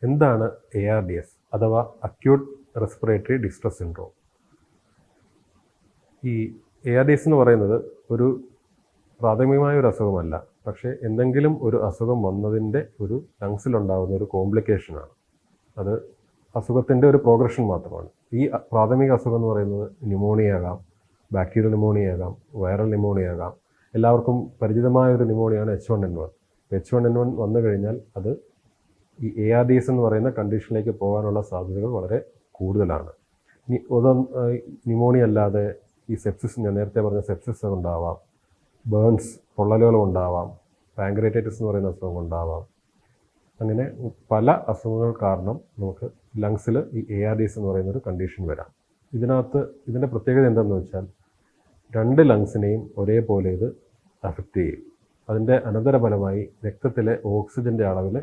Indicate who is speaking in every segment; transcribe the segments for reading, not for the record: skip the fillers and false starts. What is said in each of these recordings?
Speaker 1: എന്താണ് ARDS അഥവാ acute respiratory distress syndrome? ഈ ARDS എന്ന് പറയുന്നത് ഒരു പ്രാഥമികമായ ഒരു അസുഖമല്ല, പക്ഷേ എന്തെങ്കിലും ഒരു അസുഖം വന്നതിൻ്റെ ഒരു ലങ്സിലുണ്ടാകുന്ന ഒരു കോംപ്ലിക്കേഷനാണ്. അത് അസുഖത്തിൻ്റെ ഒരു പ്രോഗ്രഷൻ മാത്രമാണ്. ഈ പ്രാഥമിക അസുഖം എന്ന് പറയുന്നത് ന്യൂമോണിയ ആകാം, ബാക്ടീരിയൽ ന്യൂമോണിയ ആകാം, വൈറൽ ന്യൂമോണിയ ആകാം. എല്ലാവർക്കും പരിചിതമായ ഒരു ന്യൂമോണിയാണ് H1N1. H1N1 വന്നു കഴിഞ്ഞാൽ അത് ഈ ARDS എന്ന് പറയുന്ന കണ്ടീഷനിലേക്ക് പോകാനുള്ള സാധ്യതകൾ വളരെ കൂടുതലാണ്. ന്യൂമോണിയ അല്ലാതെ ഈ സെപ്സിസ്, ഞാൻ നേരത്തെ പറഞ്ഞ സെപ്സിസ് ഉണ്ടാവാം, ബേൺസ് പൊള്ളലുകൾ ഉണ്ടാവാം, പാങ്ക്രേറ്റൈറ്റിസ് എന്ന് പറയുന്ന അസുഖം ഉണ്ടാവാം. അങ്ങനെ പല അസുഖങ്ങൾ കാരണം നമുക്ക് ലങ്സിൽ ഈ ARDS എന്ന് പറയുന്ന ഒരു കണ്ടീഷൻ വരാം. ഇതിൻ്റെ പ്രത്യേകത എന്താണെന്ന് വെച്ചാൽ 2 ലങ്സിനെയും ഒരേപോലെ ഇത് അഫക്റ്റ് ചെയ്യും. അതിൻ്റെ അനന്തരഫലമായി രക്തത്തിലെ ഓക്സിജൻ്റെ അളവിൽ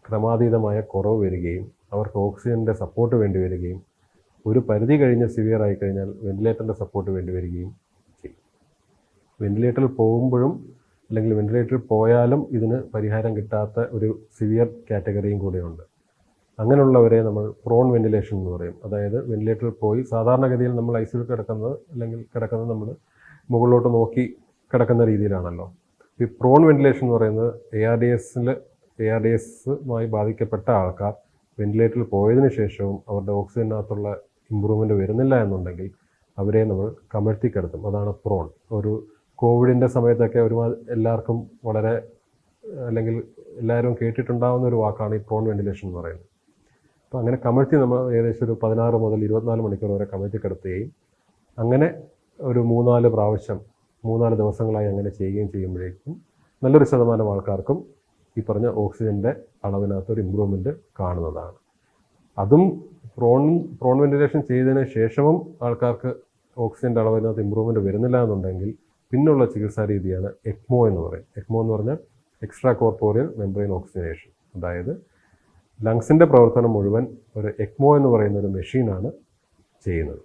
Speaker 1: ക്രമാതീതമായ കുറവ് വരികയും അവർക്ക് ഓക്സിജൻ്റെ സപ്പോർട്ട് വേണ്ടി വരികയും ഒരു പരിധി കഴിഞ്ഞ് സിവിയർ ആയിക്കഴിഞ്ഞാൽ വെന്റിലേറ്ററിൻ്റെ സപ്പോർട്ട് വേണ്ടി വരികയും ചെയ്യും. വെന്റിലേറ്ററിൽ പോകുമ്പോഴും അല്ലെങ്കിൽ വെന്റിലേറ്ററിൽ പോയാലും ഇതിന് പരിഹാരം കിട്ടാത്ത ഒരു സിവിയർ കാറ്റഗറിയും കൂടെയുണ്ട്. അങ്ങനെയുള്ളവരെ നമ്മൾ പ്രോൺ വെന്റിലേഷൻ എന്ന് പറയും. അതായത് വെന്റിലേറ്ററിൽ പോയി സാധാരണഗതിയിൽ നമ്മൾ ICU കിടക്കുന്നത് നമ്മൾ മുകളിലോട്ട് നോക്കി കിടക്കുന്ന രീതിയിലാണല്ലോ. ഈ പ്രോൺ വെന്റിലേഷൻ എന്ന് പറയുന്നത് ARDSമായി ബാധിക്കപ്പെട്ട ആൾക്കാർ വെന്റിലേറ്ററിൽ പോയതിന് ശേഷവും അവരുടെ ഓക്സിജനകത്തുള്ള ഇമ്പ്രൂവ്മെൻറ്റ് വരുന്നില്ല എന്നുണ്ടെങ്കിൽ അവരെ നമ്മൾ കമഴ്ത്തി കിടത്തും. അതാണ് പ്രോൺ. ഒരു കോവിഡിൻ്റെ സമയത്തൊക്കെ എല്ലാവർക്കും വളരെ, അല്ലെങ്കിൽ എല്ലാവരും കേട്ടിട്ടുണ്ടാകുന്ന ഒരു വാക്കാണ് ഈ പ്രോൺ വെന്റിലേഷൻ എന്ന് പറയുന്നത്. അപ്പോൾ അങ്ങനെ കമഴ്ത്തി നമ്മൾ ഏകദേശം ഒരു 16 മുതൽ 24 മണിക്കൂർ വരെ കമഴ്ത്തി കിടത്തുകയും അങ്ങനെ ഒരു 3-4 പ്രാവശ്യം 3-4 ദിവസങ്ങളായി അങ്ങനെ ചെയ്യുകയും ചെയ്യുമ്പോഴേക്കും നല്ലൊരു ശതമാനം ആൾക്കാർക്കും ഈ പറഞ്ഞ ഓക്സിജൻ്റെ അളവിനകത്തൊരു ഇമ്പ്രൂവ്മെൻറ്റ് കാണുന്നതാണ്. അതും പ്രോൺ വെന്റിലേഷൻ ചെയ്തതിന് ശേഷവും ആൾക്കാർക്ക് ഓക്സിജൻ്റെ അളവിനകത്ത് ഇമ്പ്രൂവ്മെൻറ്റ് വരുന്നില്ല എന്നുണ്ടെങ്കിൽ പിന്നുള്ള ചികിത്സാ രീതിയാണ് ECMO എന്ന് പറയും. ECMO എന്ന് പറഞ്ഞാൽ എക്സ്ട്രാ കോർപ്പോറിയൽ മെംബ്രെയിൻ ഓക്സിജനേഷൻ. അതായത് ലങ്സിൻ്റെ പ്രവർത്തനം മുഴുവൻ ഒരു ECMO എന്ന് പറയുന്ന ഒരു മെഷീനാണ് ചെയ്യുന്നത്.